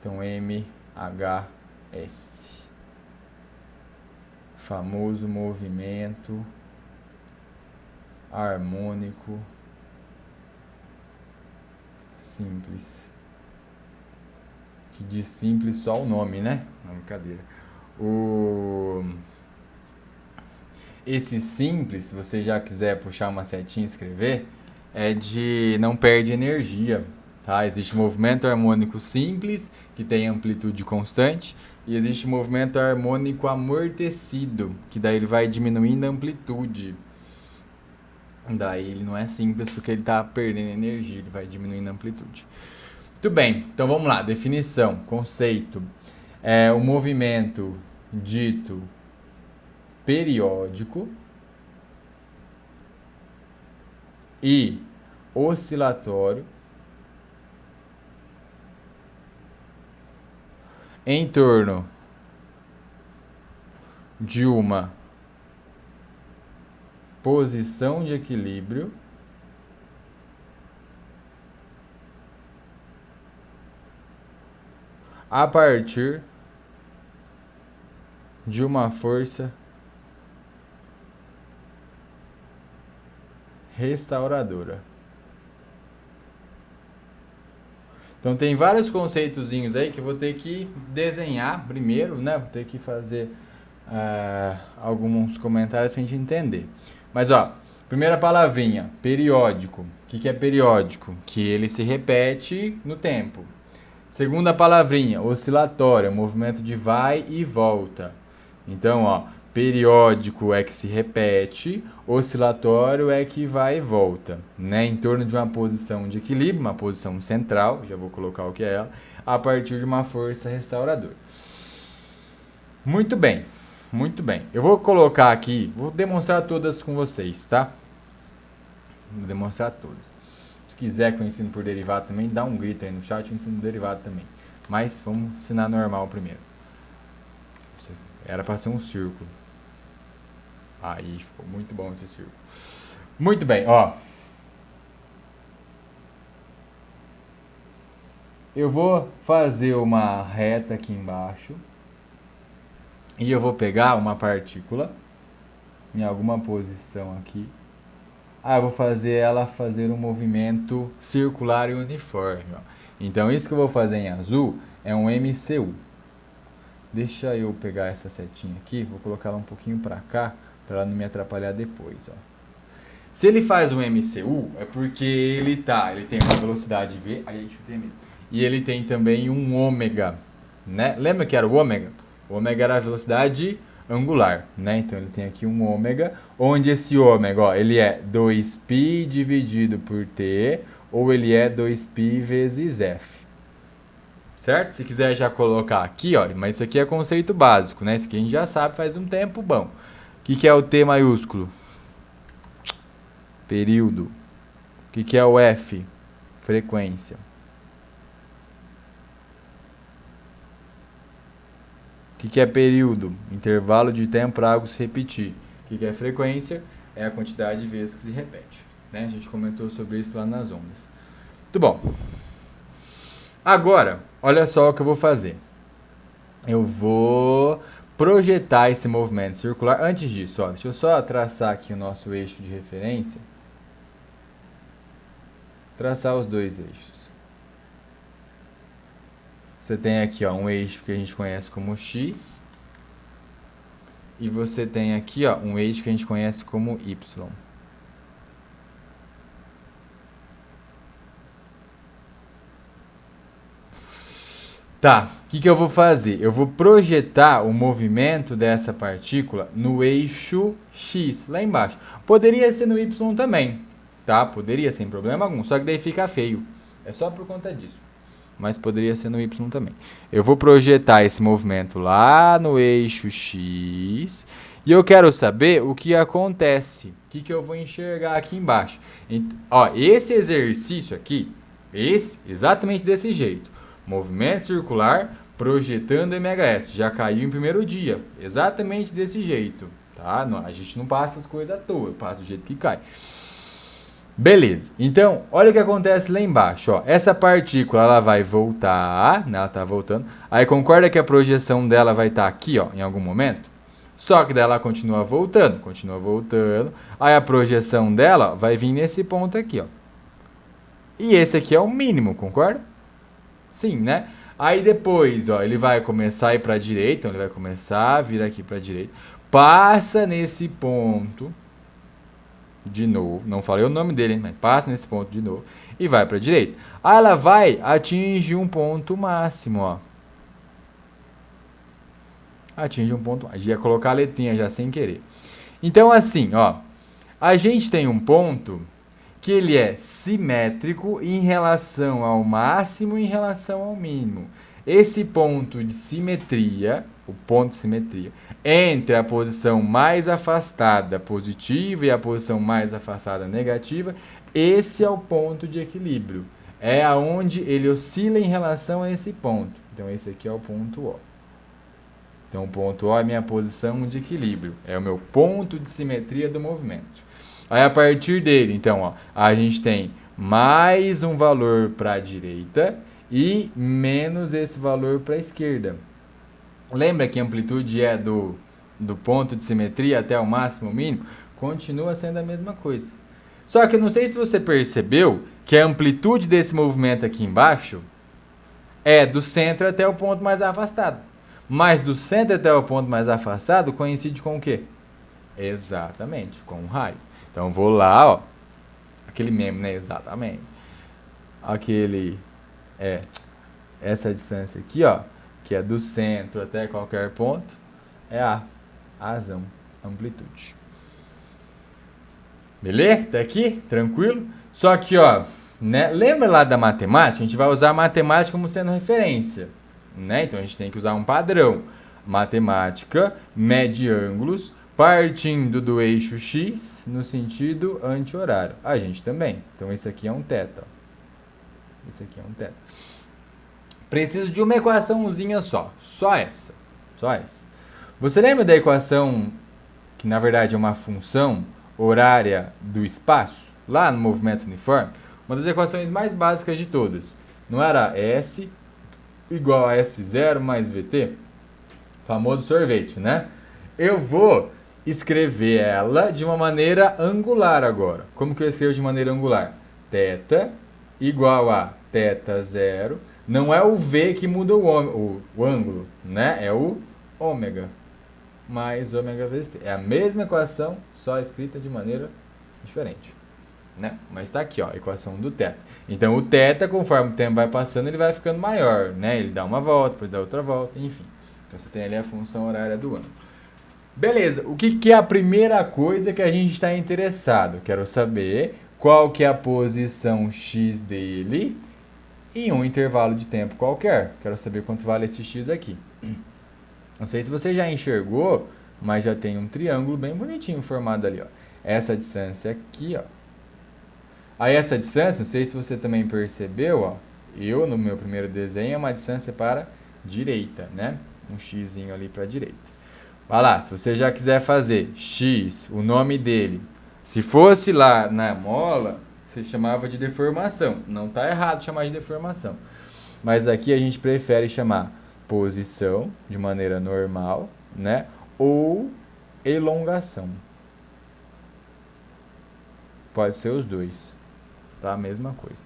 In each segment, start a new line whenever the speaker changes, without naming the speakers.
Então, MHS. Famoso movimento harmônico simples. Que de simples só o nome, né? Não, brincadeira. Esse simples, se você já quiser puxar uma setinha e escrever, é de não perde energia. Tá? Existe movimento harmônico simples, que tem amplitude constante, e existe movimento harmônico amortecido, que daí ele vai diminuindo a amplitude. Daí ele não é simples porque ele está perdendo energia, ele vai diminuindo a amplitude. Muito bem, então vamos lá. Definição, conceito. É o movimento dito periódico e oscilatório em torno de uma posição de equilíbrio a partir de uma força restauradora. Então tem vários conceitozinhos aí que eu vou ter que desenhar primeiro, né? Vou ter que fazer alguns comentários pra gente entender. Mas ó, primeira palavrinha, periódico. O que é periódico? Que ele se repete no tempo. Segunda palavrinha, oscilatório, movimento de vai e volta. Então, ó, periódico é que se repete, oscilatório é que vai e volta, né? Em torno de uma posição de equilíbrio, uma posição central, já vou colocar o que é ela, a partir de uma força restauradora. Muito bem, muito bem. Eu vou colocar aqui, vou demonstrar todas com vocês, tá? Vou demonstrar todas. Se quiser que eu ensine por derivado também, dá um grito aí no chat, eu ensino derivado também. Mas vamos ensinar normal primeiro. Era para ser um círculo. Aí, ficou muito bom esse círculo. Muito bem, ó. Eu vou fazer uma reta aqui embaixo. E eu vou pegar uma partícula em alguma posição aqui. Eu vou fazer ela fazer um movimento circular e uniforme. Ó. Então, isso que eu vou fazer em azul é um MCU. Deixa eu pegar essa setinha aqui, vou colocar ela um pouquinho para cá, para ela não me atrapalhar depois. Ó. Se ele faz um MCU, é porque ele tem uma velocidade V, aí chutei mesmo. E ele tem também um ômega, né? Lembra que era o ômega? O ômega era a velocidade angular, né? Então ele tem aqui um ômega, onde esse ômega, ó, ele é 2π dividido por t, ou ele é 2π vezes f. Certo? Se quiser já colocar aqui, ó, mas isso aqui é conceito básico, né? Isso aqui a gente já sabe faz um tempo bom. O que é o T maiúsculo? Período. O que é o F? Frequência. O que é período? Intervalo de tempo para algo se repetir. O que é frequência? É a quantidade de vezes que se repete. Né? A gente comentou sobre isso lá nas ondas. Muito bom. Agora, olha só o que eu vou fazer. Eu vou projetar esse movimento circular. Antes disso, ó, deixa eu só traçar aqui o nosso eixo de referência. Traçar os dois eixos. Você tem aqui ó, um eixo que a gente conhece como X. E você tem aqui ó, um eixo que a gente conhece como Y. Tá, o que eu vou fazer? Eu vou projetar o movimento dessa partícula no eixo X, lá embaixo. Poderia ser no Y também, tá? Poderia, sem problema algum, só que daí fica feio. É só por conta disso. Mas poderia ser no Y também. Eu vou projetar esse movimento lá no eixo X. E eu quero saber o que acontece. O que eu vou enxergar aqui embaixo. Ó, esse exercício aqui, exatamente desse jeito. Movimento circular projetando MHS. Já caiu em primeiro dia. Exatamente desse jeito. Tá? A gente não passa as coisas à toa. Passa do jeito que cai. Beleza. Então, olha o que acontece lá embaixo, ó. Essa partícula, ela vai voltar, né? Ela tá voltando. Aí concorda que a projeção dela vai estar aqui, ó, em algum momento? Só que daí ela continua voltando, continua voltando. Aí a projeção dela vai vir nesse ponto aqui, ó. E esse aqui é o mínimo, concorda? Sim, né? Aí depois, ó, ele vai começar a ir para a direita, então ele vai começar a vir aqui para a direita, passa nesse ponto de novo, não falei o nome dele, hein, mas passa nesse ponto de novo e vai para a direita. Aí ela vai atingir um ponto máximo, ó. Atinge um ponto, a gente ia colocar a letrinha já sem querer. Então assim, ó, a gente tem um ponto que ele é simétrico em relação ao máximo e em relação ao mínimo. Esse ponto de simetria, o ponto de simetria, entre a posição mais afastada positiva e a posição mais afastada negativa, esse é o ponto de equilíbrio. É aonde ele oscila em relação a esse ponto. Então esse aqui é o ponto O. Então o ponto O é minha posição de equilíbrio, é o meu ponto de simetria do movimento. Aí a partir dele, então, ó, a gente tem mais um valor para a direita e menos esse valor para a esquerda. Lembra que a amplitude é do ponto de simetria até o máximo mínimo? Continua sendo a mesma coisa. Só que eu não sei se você percebeu que a amplitude desse movimento aqui embaixo é do centro até o ponto mais afastado. Mas do centro até o ponto mais afastado coincide com o quê? Exatamente, com o raio. Então vou lá, ó. Aquele meme, né? Exatamente. Aquele. Essa distância aqui, ó. Que é do centro até qualquer ponto. É a razão, amplitude. Beleza? Tá aqui? Tranquilo? Só que, ó. Né? Lembra lá da matemática? A gente vai usar a matemática como sendo referência. Né? Então a gente tem que usar um padrão. Matemática, mede ângulos, partindo do eixo X no sentido anti-horário. A gente também. Então esse aqui é um θ. Esse aqui é um θ. Preciso de uma equaçãozinha só. Só essa. Só essa. Você lembra da equação que na verdade é uma função horária do espaço? Lá no movimento uniforme? Uma das equações mais básicas de todas. Não era S igual a S0 mais VT? Famoso sorvete, né? Eu vou escrever ela de uma maneira angular agora. Como que eu escrevo de maneira angular? Θ igual a θ0. Não é o V que muda o ângulo, né? É o ômega mais ômega vezes T. É a mesma equação, só escrita de maneira diferente. Né? Mas está aqui, ó, a equação do θ. Então o θ, conforme o tempo vai passando, ele vai ficando maior, né? Ele dá uma volta, depois dá outra volta, enfim. Então você tem ali a função horária do ângulo. Beleza, o que é a primeira coisa que a gente está interessado? Quero saber qual que é a posição x dele em um intervalo de tempo qualquer. Quero saber quanto vale esse x aqui. Não sei se você já enxergou, mas já tem um triângulo bem bonitinho formado ali, ó. Essa distância aqui, ó. Aí essa distância, não sei se você também percebeu, ó. Eu, no meu primeiro desenho, é uma distância para a direita, né? Um xzinho ali para a direita. Vai lá, se você já quiser fazer x, o nome dele, se fosse lá na mola, você chamava de deformação. Não está errado chamar de deformação. Mas aqui a gente prefere chamar posição, de maneira normal, né? Ou elongação. Pode ser os dois, tá? A mesma coisa.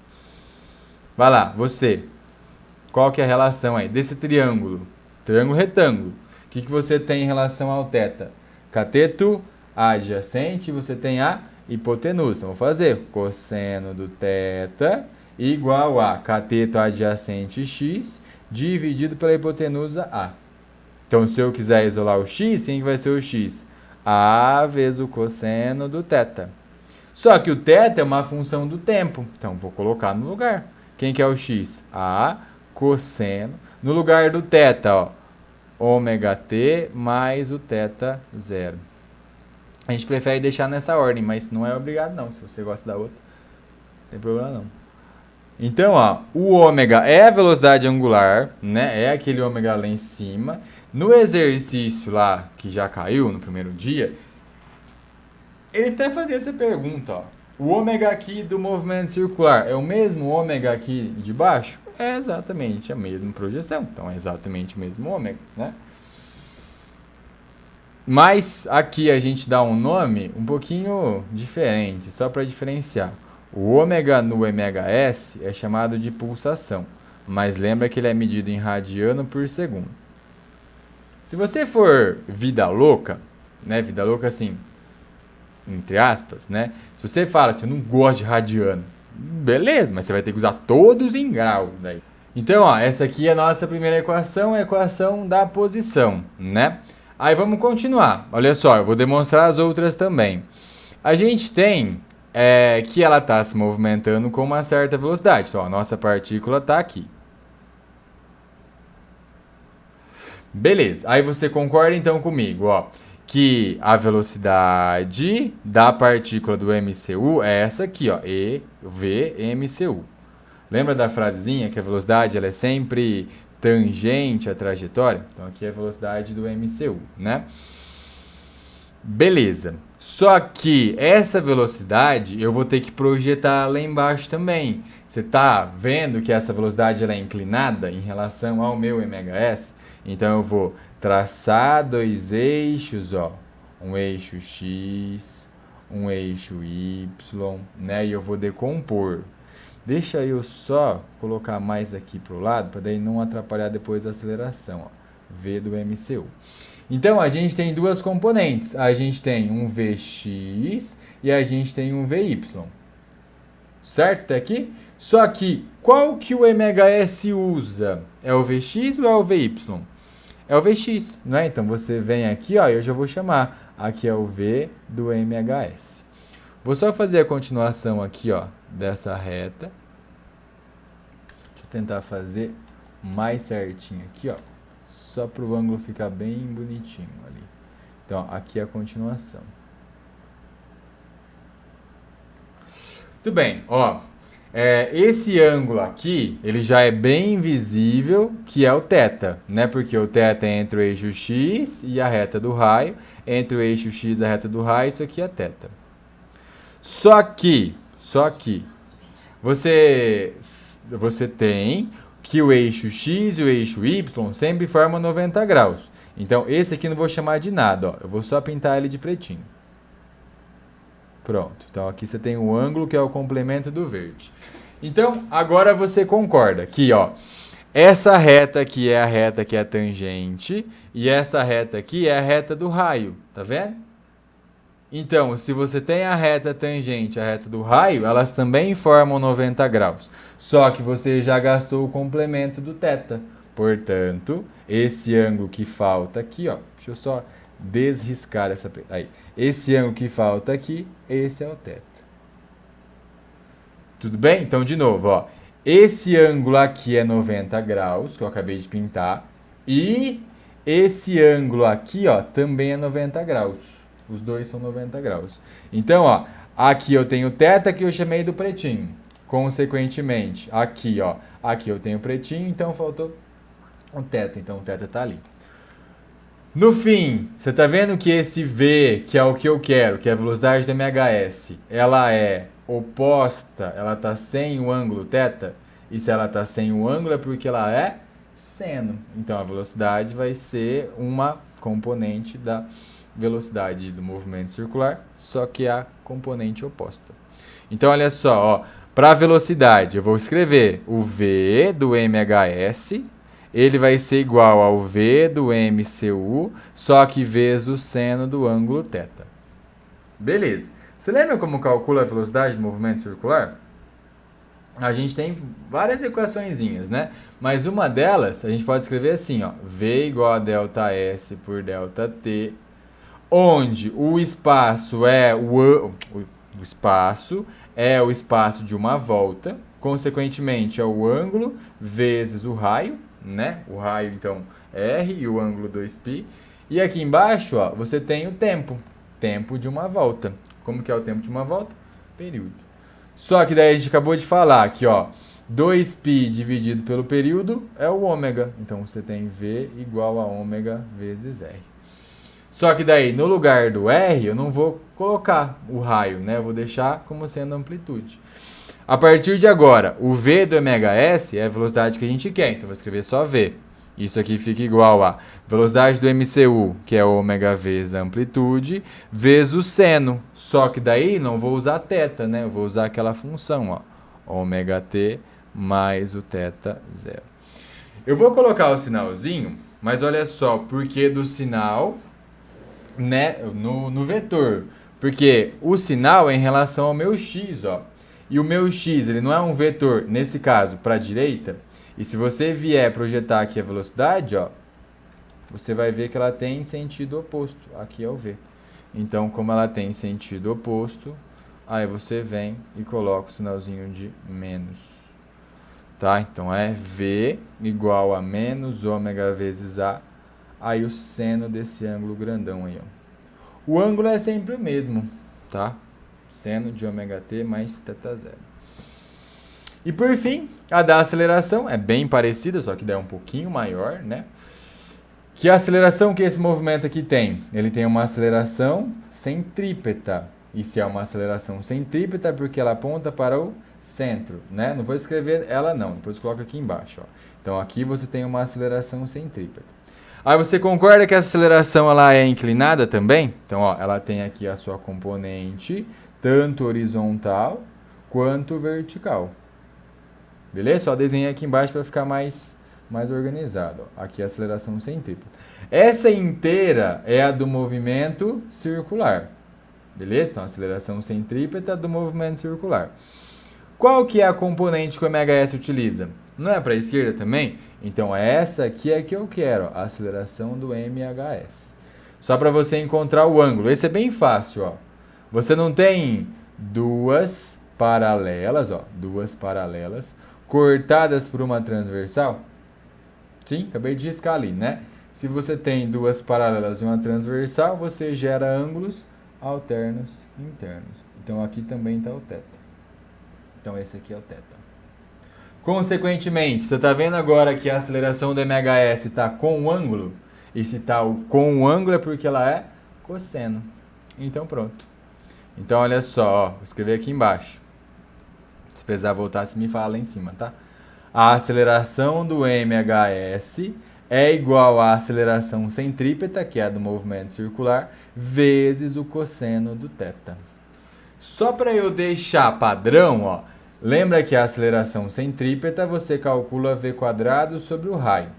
Vai lá, você. Qual que é a relação aí desse triângulo? Triângulo retângulo. O que você tem em relação ao θ? Cateto adjacente, você tem a hipotenusa. Então, vou fazer cosseno do θ igual a cateto adjacente x dividido pela hipotenusa A. Então, se eu quiser isolar o x, quem vai ser o x? A vezes o cosseno do θ. Só que o θ é uma função do tempo. Então, vou colocar no lugar. Quem que é o x? A cosseno. No lugar do θ, ó, ômega t mais o θ0. A gente prefere deixar nessa ordem, mas não é obrigado não. Se você gosta da outra, não tem problema não. Então, ó, o ômega é a velocidade angular, né? É aquele ômega lá em cima. No exercício lá, que já caiu no primeiro dia, ele até fazia essa pergunta, ó. o ômega aqui do movimento circular é o mesmo ômega aqui de baixo? É exatamente a mesma projeção, então é exatamente o mesmo ômega, né? Mas aqui a gente dá um nome um pouquinho diferente, só para diferenciar. O ômega no MHS é chamado de pulsação, mas lembra que ele é medido em radiano por segundo. Se você for vida louca, né, vida louca assim, entre aspas, né? Se você fala assim, eu não gosto de radiano, beleza, mas você vai ter que usar todos em grau daí. Então, ó, essa aqui é a nossa primeira equação, a equação da posição, né? Aí vamos continuar. Olha só, eu vou demonstrar as outras também. A gente tem que ela está se movimentando com uma certa velocidade. Então, a nossa partícula está aqui. Beleza. Aí você concorda então comigo, ó, que a velocidade da partícula do MCU é essa aqui, ó, EV/MCU. Lembra da frasezinha que a velocidade ela é sempre tangente à trajetória? Então aqui é a velocidade do MCU, né? Beleza. Só que essa velocidade eu vou ter que projetar lá embaixo também. Você tá vendo que essa velocidade ela é inclinada em relação ao meu MHS? Então eu vou traçar dois eixos, ó, um eixo X, um eixo Y, né? E eu vou decompor. Deixa eu só colocar mais aqui para o lado, para daí não atrapalhar depois a aceleração, ó, V do MCU. Então, a gente tem duas componentes. A gente tem um Vx e a gente tem um Vy. Certo até aqui? Só que, qual que o MHS usa? É o Vx ou é o Vy? É o Vx, né? Então, você vem aqui, ó, eu já vou chamar. Aqui é o V do MHS. Vou só fazer a continuação aqui, ó, dessa reta. Deixa eu tentar fazer mais certinho aqui, ó. Só para o ângulo ficar bem bonitinho ali. Então, aqui é a continuação. Tudo bem, ó. Esse ângulo aqui, ele já é bem visível, que é o θ, né? Porque o θ é entre o eixo x e a reta do raio. Entre o eixo x e a reta do raio, isso aqui é θ. Só que, você tem que o eixo x e o eixo y sempre formam 90 graus. Então, esse aqui eu não vou chamar de nada, ó. Eu vou só pintar ele de pretinho. Pronto. Então, aqui você tem o ângulo, que é o complemento do verde. Então, agora você concorda que, ó, essa reta aqui é a reta que é a tangente e essa reta aqui é a reta do raio. Tá vendo? Então, se você tem a reta tangente e a reta do raio, elas também formam 90 graus. Só que você já gastou o complemento do θ. Portanto, esse ângulo que falta aqui, ó, deixa eu só desriscar essa... Aí, esse ângulo que falta aqui, esse é o θ. Tudo bem? Então, de novo, ó, esse ângulo aqui é 90 graus, que eu acabei de pintar, e esse ângulo aqui, ó, também é 90 graus. Os dois são 90 graus. Então, ó, aqui eu tenho θ que eu chamei do pretinho. Consequentemente, aqui, ó, aqui eu tenho pretinho, então faltou um θ. Então, o θ tá ali. No fim, você tá vendo que esse V, que é o que eu quero, que é a velocidade do MHS, ela é oposta, ela tá sem o ângulo θ, e se ela tá sem o ângulo é porque ela é seno. Então, a velocidade vai ser uma componente da velocidade do movimento circular, só que a componente oposta. Então, olha só, ó, para a velocidade, eu vou escrever o V do MHS, ele vai ser igual ao V do MCU, só que vezes o seno do ângulo θ. Beleza. Você lembra como calcula a velocidade do movimento circular? A gente tem várias equaçõezinhas, né? Mas uma delas, a gente pode escrever assim, ó, V igual a ΔS por ΔT, onde o espaço é o espaço de uma volta, consequentemente é o ângulo vezes o raio, né? O raio então R e o ângulo 2π. E aqui embaixo, ó, você tem o tempo de uma volta. Como que é o tempo de uma volta? Período. Só que daí a gente acabou de falar que, ó, 2π dividido pelo período é o ômega. Então você tem V igual a ômega vezes R. Só que daí, no lugar do R, eu não vou colocar o raio, né? Eu vou deixar como sendo amplitude. A partir de agora, o V do MHS é a velocidade que a gente quer, então vou escrever só V. Isso aqui fica igual a velocidade do MCU, que é ômega vezes a amplitude, vezes o seno. Só que daí não vou usar θ, né? Eu vou usar aquela função, ó. Ômega t mais o θ zero. Eu vou colocar o sinalzinho, mas olha só, por que do sinal, né, no vetor? Porque o sinal é em relação ao meu x, ó. E o meu x, ele não é um vetor, nesse caso, para a direita. E se você vier projetar aqui a velocidade, ó, você vai ver que ela tem sentido oposto. Aqui é o v. Então, como ela tem sentido oposto, aí você vem e coloca o sinalzinho de menos. Tá? Então, é v igual a menos ômega vezes a. Aí o seno desse ângulo grandão aí, ó. O ângulo é sempre o mesmo, tá? Seno de ômega t mais θ zero. E por fim, a da aceleração é bem parecida, só que daí é um pouquinho maior, né? Que a aceleração que esse movimento aqui tem? Ele tem uma aceleração centrípeta. E se é uma aceleração centrípeta é porque ela aponta para o centro, né? Não vou escrever ela não, depois coloca aqui embaixo, ó. Então aqui você tem uma aceleração centrípeta. Aí você concorda que essa aceleração ela é inclinada também? Então, ó, ela tem aqui a sua componente tanto horizontal quanto vertical. Beleza? Só desenhei aqui embaixo para ficar mais organizado. Ó. Aqui é a aceleração centrípeta. Essa inteira é a do movimento circular. Beleza? Então, a aceleração centrípeta do movimento circular. Qual que é a componente que o MHS utiliza? Não é para a esquerda também? Então, essa aqui é que eu quero, ó, a aceleração do MHS. Só para você encontrar o ângulo. Esse é bem fácil, ó. Você não tem duas paralelas, ó, duas paralelas cortadas por uma transversal? Sim, acabei de riscar ali, né? Se você tem duas paralelas e uma transversal, você gera ângulos alternos internos. Então, aqui também está o θ. Então, esse aqui é o θ. Consequentemente, você está vendo agora que a aceleração do MHS está com o ângulo? E se está com o ângulo é porque ela é cosseno. Então, pronto. Então, olha só, ó, vou escrever aqui embaixo. Se precisar voltar, você me fala lá em cima, tá? A aceleração do MHS é igual à aceleração centrípeta, que é a do movimento circular, vezes o cosseno do θ. Só para eu deixar padrão, ó, lembra que a aceleração centrípeta você calcula v² sobre o raio.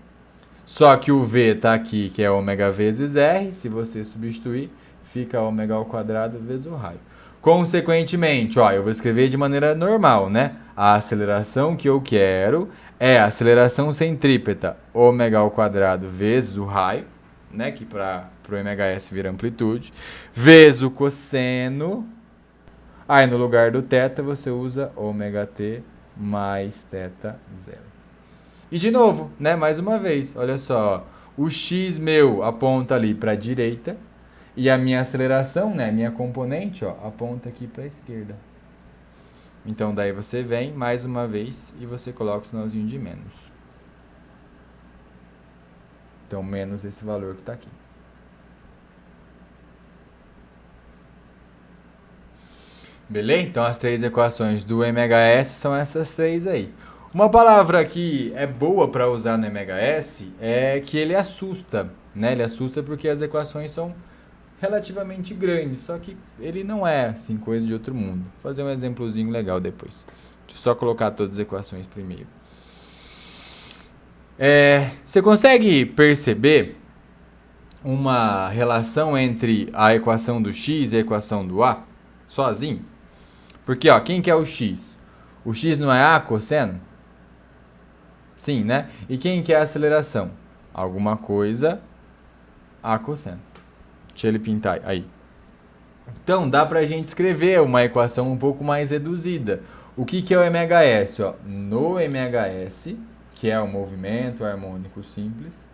Só que o v está aqui, que é ômega vezes r, se você substituir, fica ômega² vezes o raio. Consequentemente, ó, eu vou escrever de maneira normal, né? A aceleração que eu quero é a aceleração centrípeta, ômega² vezes o raio, né? Que para o MHS vira amplitude, vezes o cosseno. Aí no lugar do θ você usa ômega t mais θ zero. E de novo, né? Mais uma vez, olha só, o x meu aponta ali para a direita. E a minha aceleração, né, minha componente, ó, aponta aqui para a esquerda. Então, daí você vem, mais uma vez, e você coloca o sinalzinho de menos. Então, menos esse valor que está aqui. Beleza? Então, as três equações do MHS são essas três aí. Uma palavra que é boa para usar no MHS é que ele assusta, né? Ele assusta porque as equações são relativamente grande, só que ele não é assim coisa de outro mundo. Vou fazer um exemplozinho legal depois. Deixa eu só colocar todas as equações primeiro. Você consegue perceber uma relação entre a equação do x e a equação do a sozinho? Porque, ó, quem que é o x? O x não é a cosseno? Sim, né? E quem que é a aceleração? Alguma coisa a cosseno. Deixa ele pintar aí. Então, dá pra gente escrever uma equação um pouco mais reduzida. O que é o MHS? Ó, no MHS, que é o movimento harmônico simples,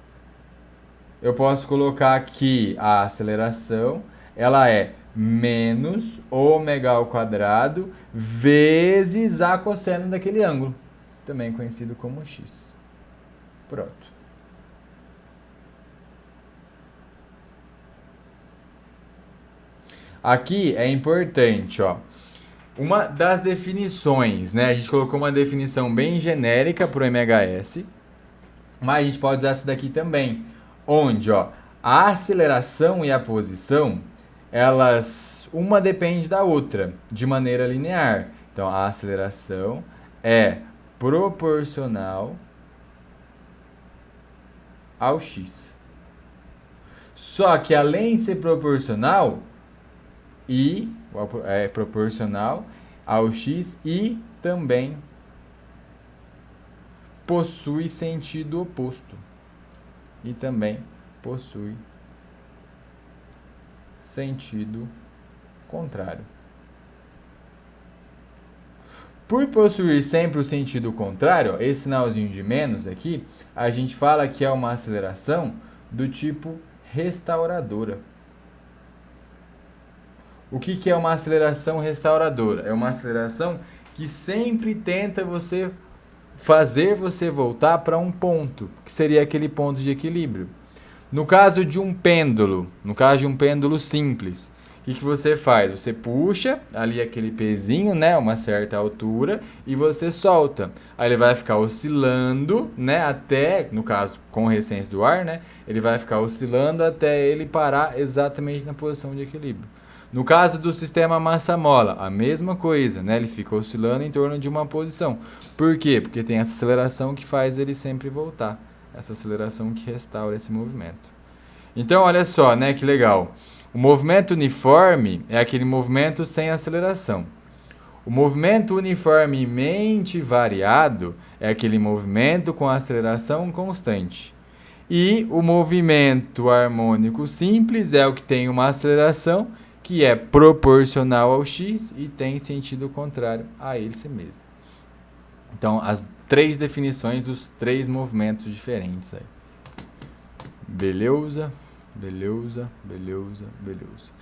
eu posso colocar aqui a aceleração, ela é menos ômega² vezes a cosseno daquele ângulo, também conhecido como x. Pronto. Aqui é importante, ó. Uma das definições, né? A gente colocou uma definição bem genérica para o MHS, mas a gente pode usar essa daqui também, onde, ó, a aceleração e a posição, elas, uma depende da outra, de maneira linear. Então, a aceleração é proporcional ao x. Só que além de ser proporcional, é proporcional ao x e também possui sentido oposto. E também possui sentido contrário. Por possuir sempre o sentido contrário, ó, esse sinalzinho de menos aqui, a gente fala que é uma aceleração do tipo restauradora. O que é uma aceleração restauradora? É uma aceleração que sempre tenta fazer você voltar para um ponto, que seria aquele ponto de equilíbrio. No caso de um pêndulo simples, o que você faz? Você puxa ali aquele pezinho, né, uma certa altura, e você solta. Aí ele vai ficar oscilando, né, até, no caso com resistência do ar, né, ele vai ficar oscilando até ele parar exatamente na posição de equilíbrio. No caso do sistema massa-mola, a mesma coisa, né? Ele fica oscilando em torno de uma posição. Por quê? Porque tem essa aceleração que faz ele sempre voltar. Essa aceleração que restaura esse movimento. Então, olha só, né? Que legal. O movimento uniforme é aquele movimento sem aceleração. O movimento uniformemente variado é aquele movimento com aceleração constante. E o movimento harmônico simples é o que tem uma aceleração que é proporcional ao x e tem sentido contrário a ele mesmo. Então, as 3 definições dos 3 movimentos diferentes aí. Beleza? Beleza, beleza, beleza.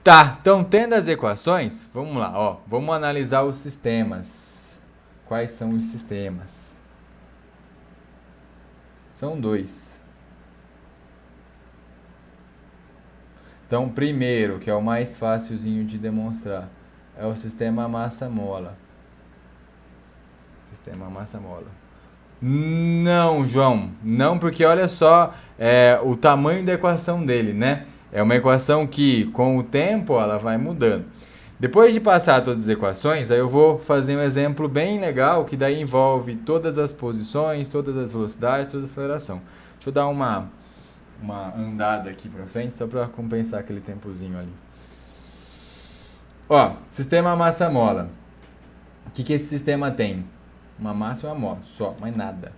Tá, então tendo as equações, vamos lá, ó. Vamos analisar os sistemas. Quais são os sistemas? São 2. Então, primeiro, que é o mais facilzinho de demonstrar, é o sistema massa-mola. Sistema massa-mola. Não, João. Não, porque olha só o tamanho da equação dele, né? É uma equação que, com o tempo, ela vai mudando. Depois de passar todas as equações, aí eu vou fazer um exemplo bem legal, que daí envolve todas as posições, todas as velocidades, toda a aceleração. Deixa eu dar uma andada aqui pra frente, só para compensar aquele tempozinho ali. Ó, sistema massa-mola. O que esse sistema tem? Uma massa e uma mola, só, mais nada.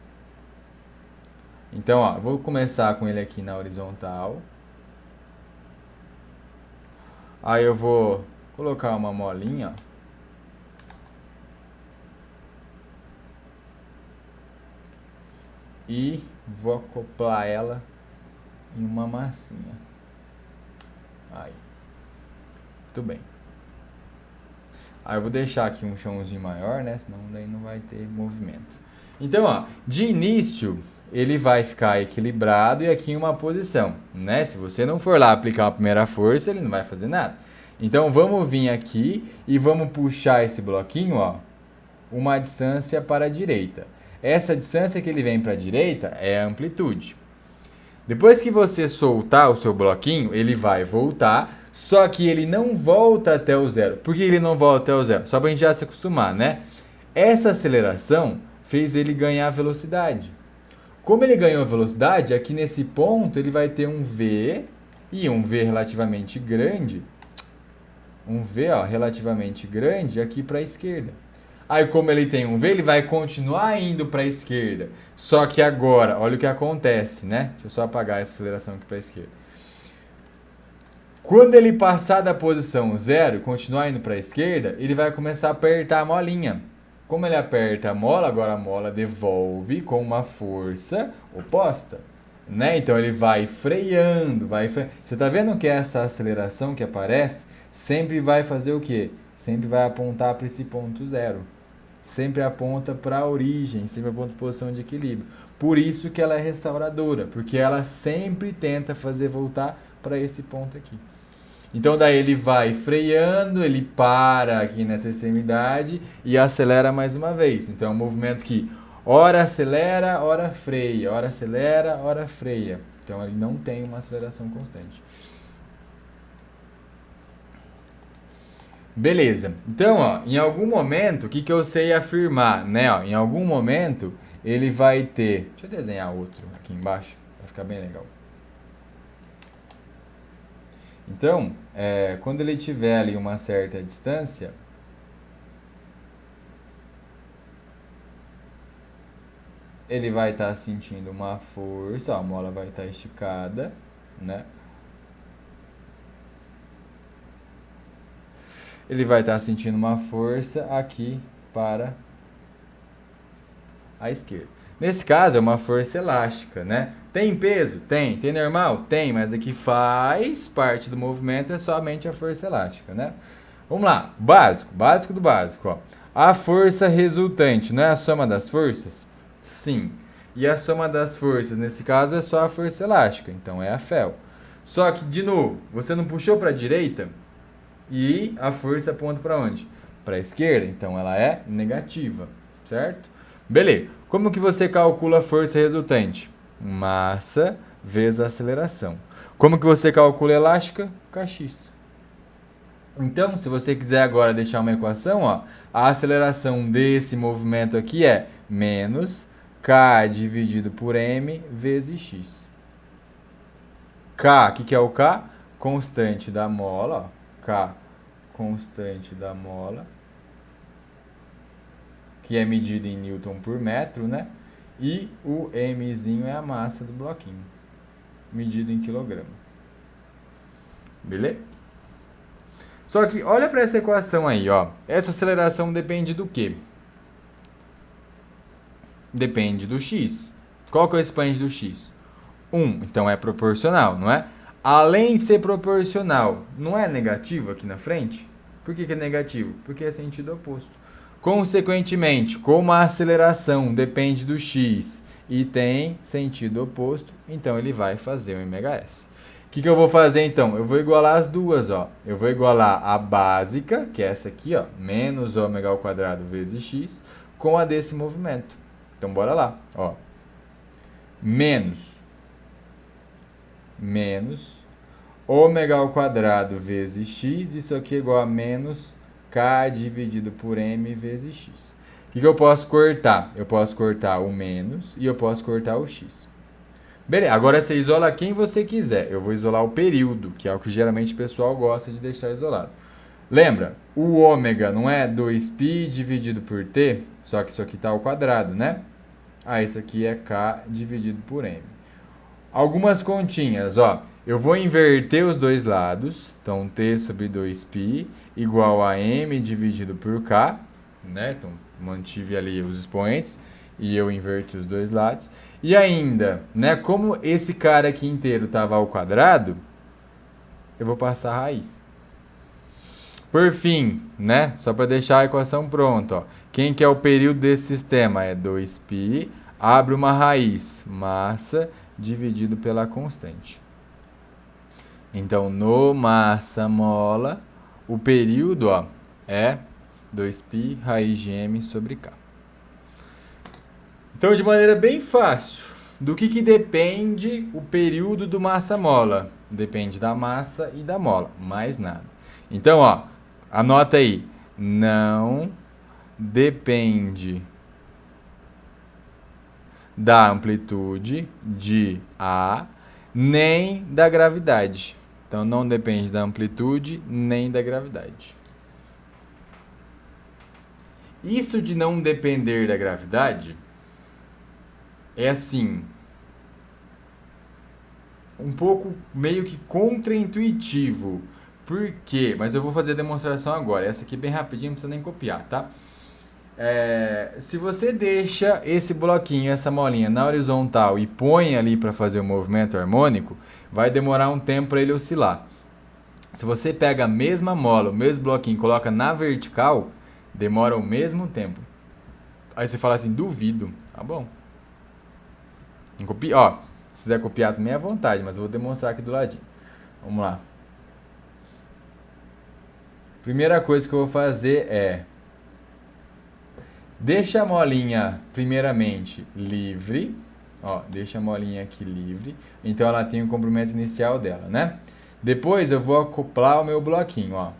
Então, ó, eu vou começar com ele aqui na horizontal. Aí eu vou colocar uma molinha, ó. E vou acoplar ela em uma massinha. Aí. Muito bem. Aí eu vou deixar aqui um chãozinho maior, né? Senão daí não vai ter movimento. Então, ó, de início, ele vai ficar equilibrado e aqui em uma posição, né? Se você não for lá aplicar a primeira força, ele não vai fazer nada. Então, vamos vir aqui e vamos puxar esse bloquinho, ó, uma distância para a direita. Essa distância que ele vem para a direita é a amplitude. Depois que você soltar o seu bloquinho, ele vai voltar, só que ele não volta até o zero. Por que ele não volta até o zero? Só para a gente já se acostumar, né? Essa aceleração fez ele ganhar velocidade. Como ele ganhou velocidade, aqui nesse ponto ele vai ter um V, e um V relativamente grande, relativamente grande aqui para a esquerda. Aí, como ele tem um V, ele vai continuar indo para a esquerda. Só que agora, olha o que acontece, né? Deixa eu só apagar essa aceleração aqui para a esquerda. Quando ele passar da posição 0 e continuar indo para a esquerda, ele vai começar a apertar a molinha. Como ele aperta a mola, agora a mola devolve com uma força oposta, né? Então ele vai freando, Você está vendo que essa aceleração que aparece sempre vai fazer o quê? Sempre vai apontar para esse ponto 0. Sempre aponta para a origem, sempre aponta para a posição de equilíbrio. Por isso que ela é restauradora, porque ela sempre tenta fazer voltar para esse ponto aqui. Então daí ele vai freando, ele para aqui nessa extremidade e acelera mais uma vez. Então é um movimento que ora acelera, ora freia, ora acelera, ora freia. Então ele não tem uma aceleração constante. Beleza. Então, ó, em algum momento, o que, que eu sei afirmar, né? Ó, em algum momento ele vai ter... Deixa eu desenhar outro aqui embaixo, para ficar bem legal. Então, quando ele tiver ali uma certa distância, ele vai estar sentindo uma força, ó, a mola vai estar esticada, né? Ele vai estar sentindo uma força aqui para a esquerda. Nesse caso, é uma força elástica, né? Tem peso? Tem. Tem normal? Tem, mas aqui faz parte do movimento é somente a força elástica, né? Vamos lá, básico, básico do básico, ó. A força resultante não é a soma das forças? Sim. E a soma das forças, nesse caso, é só a força elástica, então é a Fel. Só que, de novo, você não puxou para a direita e a força aponta para onde? Para a esquerda, então ela é negativa, certo? Beleza. Como que você calcula a força resultante? Massa vezes a aceleração. Como que você calcula a elástica? Kx. Então, se você quiser agora deixar uma equação, ó, a aceleração desse movimento aqui é menos k dividido por m vezes x. K, o que é o K? Constante da mola, ó. K, constante da mola, que é medido em Newton por metro, né? E o mzinho é a massa do bloquinho, medido em quilograma. Beleza? Só que olha para essa equação aí, ó. Essa aceleração depende do quê? Depende do x. Qual que é o expoente do x? 1. Então é proporcional, não é? Além de ser proporcional, não é negativo aqui na frente? Por que é negativo? Porque é sentido oposto. Consequentemente, como a aceleração depende do x e tem sentido oposto, então ele vai fazer um MHS. O que eu vou fazer então? Eu vou igualar as duas, ó. Eu vou igualar a básica, que é essa aqui, ó, menos ômega ao quadrado vezes x, com a desse movimento. Então bora lá, ó. Menos ômega ao quadrado vezes x, isso aqui é igual a menos k dividido por m vezes x. O que eu posso cortar? Eu posso cortar o menos e eu posso cortar o x. Beleza, agora você isola quem você quiser. Eu vou isolar o período, que é o que geralmente o pessoal gosta de deixar isolado. Lembra, o ômega não é 2π dividido por t, só que isso aqui está ao quadrado, né? Ah, isso aqui é k dividido por m. Algumas continhas, ó. Eu vou inverter os dois lados. Então, t sobre 2π igual a m dividido por k, né? Então, mantive ali os expoentes e eu inverti os dois lados. E ainda, né? Como esse cara aqui inteiro estava ao quadrado, eu vou passar a raiz. Por fim, né? Só para deixar a equação pronta, ó. Quem que é o período desse sistema? É 2π, abre uma raiz, massa dividido pela constante. Então, no massa mola, o período, ó, é 2π raiz de m sobre k. Então, de maneira bem fácil, do que depende o período do massa mola? Depende da massa e da mola, mais nada. Então, ó, anota aí, não depende da amplitude de A nem da gravidade. Então, não depende da amplitude nem da gravidade. Isso de não depender da gravidade é assim, um pouco meio que contraintuitivo. Por quê? Mas eu vou fazer a demonstração agora. Essa aqui é bem rapidinho, não precisa nem copiar, tá? Se você deixa esse bloquinho, essa molinha na horizontal e põe ali para fazer o movimento harmônico, vai demorar um tempo para ele oscilar. Se você pega a mesma mola, o mesmo bloquinho e coloca na vertical, demora o mesmo tempo. Aí você fala assim, duvido. Tá bom. Ó, se quiser copiar também é à vontade, mas eu vou demonstrar aqui do ladinho. Vamos lá. Primeira coisa que eu vou fazer é... Deixa a molinha, primeiramente, livre. Ó, deixa a molinha aqui livre. Então ela tem o comprimento inicial dela, né? Depois eu vou acoplar o meu bloquinho, ó.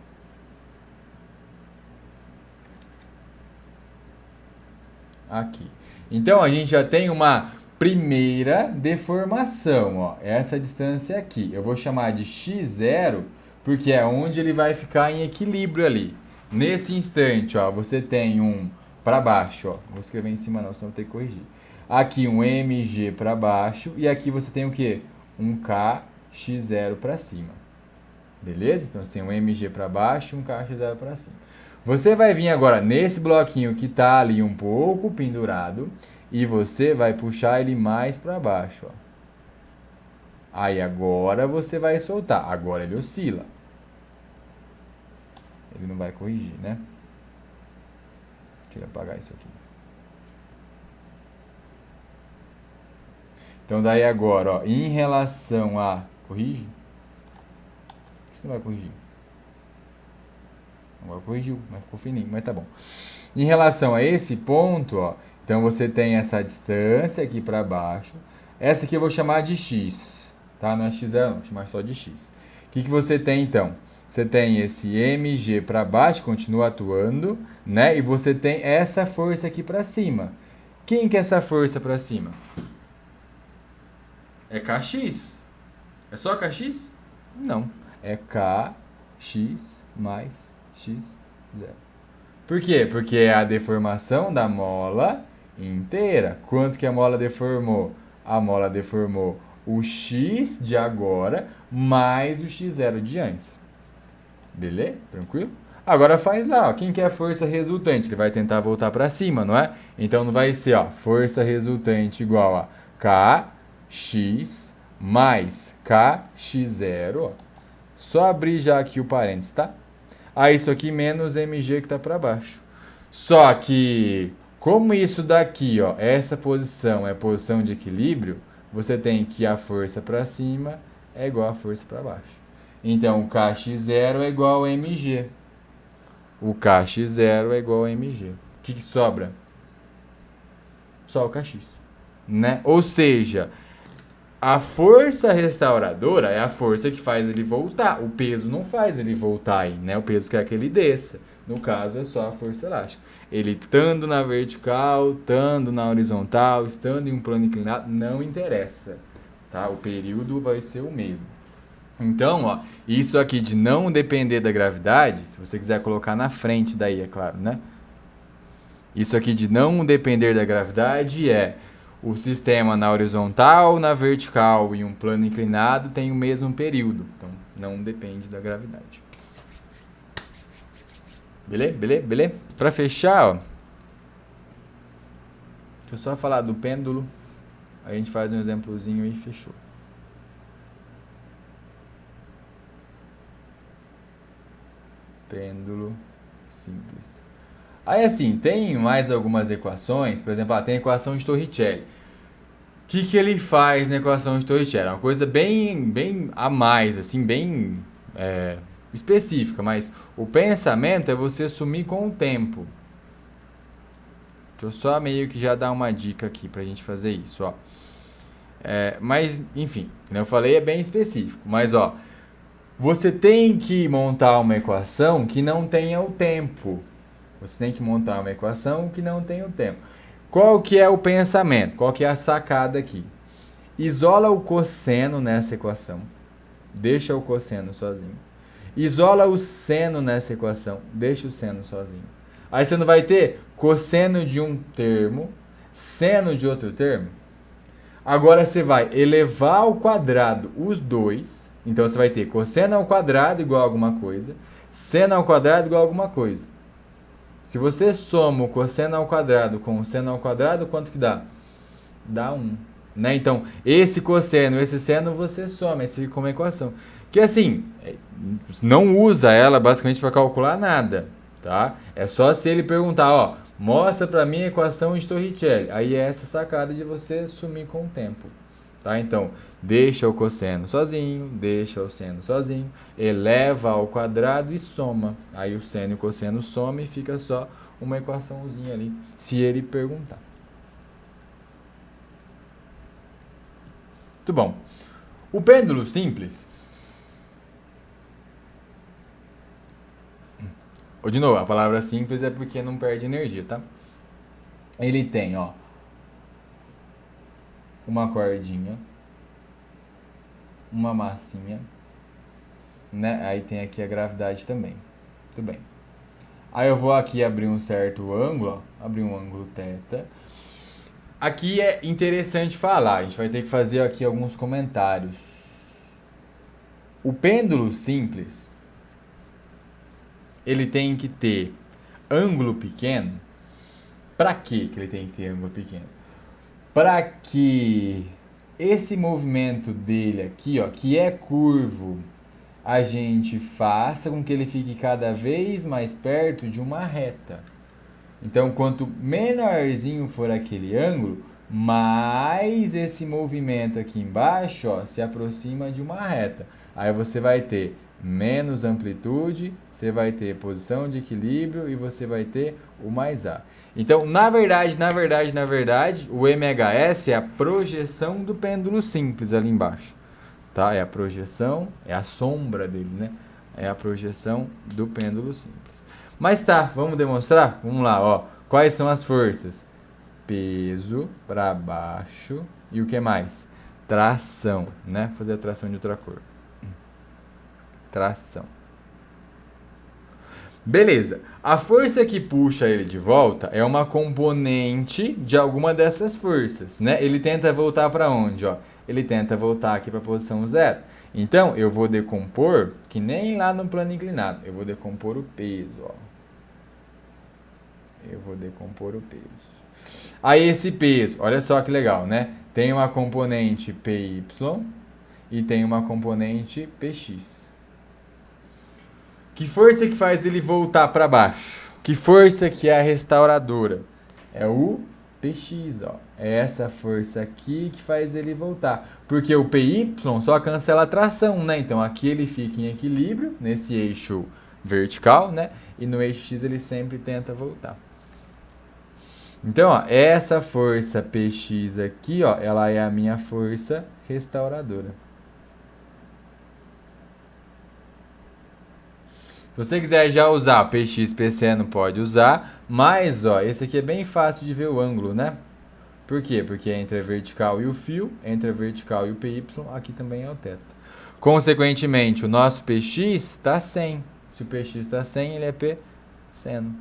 Aqui. Então a gente já tem uma primeira deformação, ó. Essa distância aqui. Eu vou chamar de x0, porque é onde ele vai ficar em equilíbrio ali. Nesse instante, ó, você tem um para baixo, ó. Vou escrever em cima não, senão eu vou ter que corrigir. Aqui um mg para baixo e aqui você tem o quê? Um kx0 para cima. Beleza? Então você tem um mg para baixo e um kx0 para cima. Você vai vir agora nesse bloquinho que está ali um pouco pendurado e você vai puxar ele mais para baixo, ó. Aí agora você vai soltar. Agora ele oscila. Ele não vai corrigir, né? Deixa eu apagar isso aqui. Então daí agora, ó, em relação a... Corrige? Por que você não vai corrigir? Agora corrigiu, mas ficou fininho, mas tá bom. Em relação a esse ponto, ó, então você tem essa distância aqui para baixo. Essa aqui eu vou chamar de x, tá? Não é x0 não, vou chamar só de x. O que você tem então? Você tem esse mg para baixo, continua atuando, né? E você tem essa força aqui para cima. Quem que é essa força para cima? É kx. É só kx? Não. É kx mais x0. Por quê? Porque é a deformação da mola inteira. Quanto que a mola deformou? A mola deformou o x de agora mais o x0 de antes. Beleza? Tranquilo? Agora faz lá, ó. Quem que é a força resultante? Ele vai tentar voltar para cima, não é? Então não vai ser, ó, força resultante igual a kx mais kx0, ó. Só abrir já aqui o parênteses, tá? Ah, isso aqui menos mg que está para baixo. Só que, como isso daqui, ó, essa posição é posição de equilíbrio, você tem que a força para cima é igual a força para baixo. Então, o kx0 é igual a mg. O kx0 é igual a mg. O que sobra? Só o kx, né? Ou seja... A força restauradora é a força que faz ele voltar. O peso não faz ele voltar aí, né? O peso quer que ele desça. No caso, é só a força elástica. Ele estando na vertical, estando na horizontal, estando em um plano inclinado, não interessa, tá? O período vai ser o mesmo. Então, ó, isso aqui de não depender da gravidade, se você quiser colocar na frente daí, é claro, né? Isso aqui de não depender da gravidade é... O sistema na horizontal, na vertical e um plano inclinado tem o mesmo período. Então, não depende da gravidade. Beleza? Para fechar, ó, deixa eu só falar do pêndulo. A gente faz um exemplozinho e fechou. Pêndulo simples. Aí assim, tem mais algumas equações, por exemplo, tem a equação de Torricelli. O que ele faz na equação de Torricelli? É uma coisa bem a mais, assim, bem específica, mas o pensamento é você sumir com o tempo. Deixa eu só meio que já dar uma dica aqui pra gente fazer isso, ó. Mas, enfim, como eu falei, é bem específico, mas ó, você tem que montar uma equação que não tenha o tempo. Você tem que montar uma equação que não tem o tempo. Qual que é o pensamento? Qual que é a sacada aqui? Isola o cosseno nessa equação. Deixa o cosseno sozinho. Isola o seno nessa equação. Deixa o seno sozinho. Aí você não vai ter cosseno de um termo, seno de outro termo. Agora você vai elevar ao quadrado os dois. Então você vai ter cosseno ao quadrado igual a alguma coisa, seno ao quadrado igual a alguma coisa. Se você soma o cosseno ao quadrado com o seno ao quadrado, quanto que dá? Dá 1. Né? Então, esse cosseno, esse seno, você soma, esse fica como equação. Que assim, não usa ela basicamente para calcular nada, tá? É só se ele perguntar, ó, mostra para mim a equação de Torricelli. Aí é essa sacada de você sumir com o tempo, Tá? Então, deixa o cosseno sozinho, deixa o seno sozinho, eleva ao quadrado e soma. Aí o seno e o cosseno somam e fica só uma equaçãozinha ali, se ele perguntar. Muito bom. O pêndulo simples, ou de novo, a palavra simples é porque não perde energia, tá? Ele tem, ó, uma cordinha, uma massinha, né? Aí tem aqui a gravidade também. Muito bem. Aí eu vou aqui abrir um certo ângulo, ó, abrir um ângulo θ. Aqui é interessante falar, a gente vai ter que fazer aqui alguns comentários. O pêndulo simples, ele tem que ter ângulo pequeno. Para que ele tem que ter ângulo pequeno? Para que esse movimento dele aqui, ó, que é curvo, a gente faça com que ele fique cada vez mais perto de uma reta. Então, quanto menorzinho for aquele ângulo, mais esse movimento aqui embaixo, ó, se aproxima de uma reta. Aí você vai ter menos amplitude, você vai ter posição de equilíbrio e você vai ter o mais A. Então, na verdade, o MHS é a projeção do pêndulo simples ali embaixo. Tá? É a projeção, é a sombra dele, né? É a projeção do pêndulo simples. Mas tá, vamos demonstrar? Vamos lá, ó. Quais são as forças? Peso para baixo e o que mais? Tração, né? Vou fazer a tração de outra cor. Tração. Beleza. A força que puxa ele de volta é uma componente de alguma dessas forças, né? Ele tenta voltar para onde, ó? Ele tenta voltar aqui para a posição zero. Então, eu vou decompor, que nem lá no plano inclinado, eu vou decompor o peso, ó. Eu vou decompor o peso. Aí esse peso, olha só que legal, né? Tem uma componente PY e tem uma componente PX. Que força que faz ele voltar para baixo? Que força que é a restauradora? É o PX, ó. É essa força aqui que faz ele voltar. Porque o PY só cancela a tração, né? Então aqui ele fica em equilíbrio, nesse eixo vertical, né? E no eixo X ele sempre tenta voltar. Então, ó, essa força PX aqui, ó, ela é a minha força restauradora. Se você quiser já usar PX, PC não pode usar, mas ó, esse aqui é bem fácil de ver o ângulo, né? Por quê? Porque é entre a vertical e o fio, entre a vertical e o PY, aqui também é o θ. Consequentemente, o nosso PX está 100. Se o PX está 100, ele é P seno.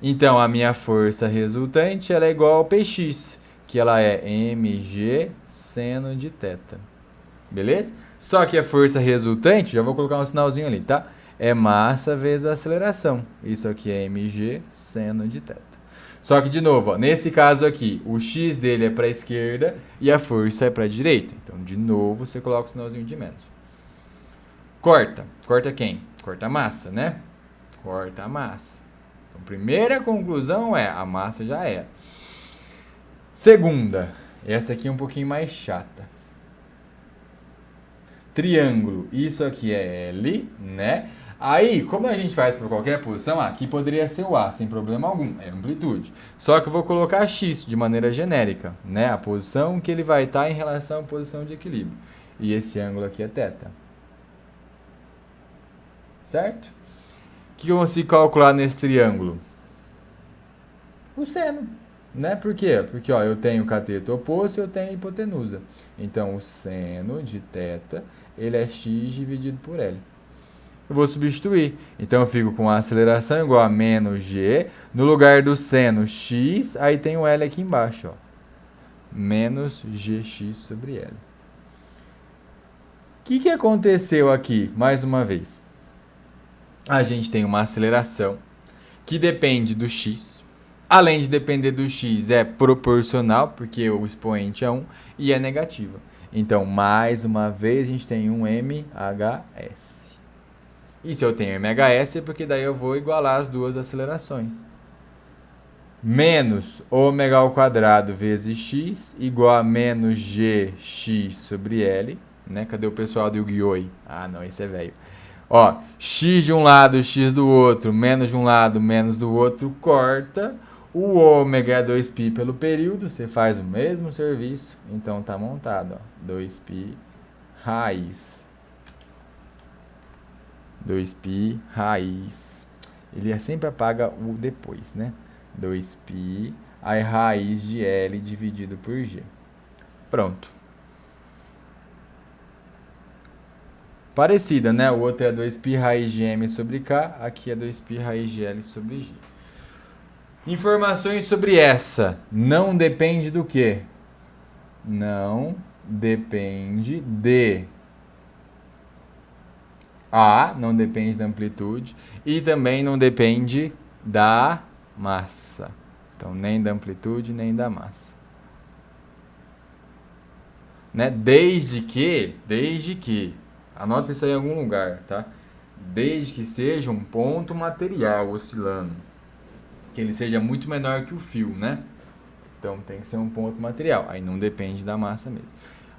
Então, a minha força resultante ela é igual ao PX, que ela é mg seno de θ. Beleza? Só que a força resultante, já vou colocar um sinalzinho ali, tá? É massa vezes a aceleração. Isso aqui é mg seno de θ. Só que, de novo, ó, nesse caso aqui, o x dele é para a esquerda e a força é para a direita. Então, de novo, você coloca o sinalzinho de menos. Corta. Corta quem? Corta a massa, né? Corta a massa. Então, primeira conclusão é, a massa já era. Segunda, essa aqui é um pouquinho mais chata. Triângulo, isso aqui é L, né? Aí, como a gente faz para qualquer posição, aqui poderia ser o A, sem problema algum, é amplitude. Só que eu vou colocar X de maneira genérica, né? A posição que ele vai estar em relação à posição de equilíbrio. E esse ângulo aqui é θ. Certo? O que eu consigo calcular nesse triângulo? O seno, né? Por quê? Porque ó, eu tenho cateto oposto e eu tenho hipotenusa. Então, o seno de θ, ele é x dividido por L. Eu vou substituir. Então, eu fico com a aceleração igual a menos g. No lugar do seno x, aí tem o L aqui embaixo, ó. Menos gx sobre L. O que aconteceu aqui, mais uma vez? A gente tem uma aceleração que depende do x. Além de depender do x, é proporcional, porque o expoente é 1, e é negativa. Então, mais uma vez, a gente tem um MHS. E se eu tenho MHS, é porque daí eu vou igualar as duas acelerações. menos ômega ao quadrado vezes x igual a menos gx sobre L, né? Cadê o pessoal do Yu-Gi-Oh! Aí? Ah, não, esse é velho. Ó, x de um lado, x do outro, menos de um lado, menos do outro, corta. O ômega é 2π pelo período, você faz o mesmo serviço, então tá montado, ó, 2π raiz. 2π raiz. Ele sempre apaga o depois, né? 2π, aí raiz de L dividido por G. Pronto. Parecida, né? O outro é 2π raiz de M sobre K, aqui é 2π raiz de L sobre G. Informações sobre essa. Não depende do quê? Não depende de A, não depende da amplitude, e também não depende da massa. Então, nem da amplitude, nem da massa. Né? Desde que, anota isso aí em algum lugar, tá? Desde que seja um ponto material oscilando. Que ele seja muito menor que o fio, né? Então tem que ser um ponto material. Aí não depende da massa mesmo.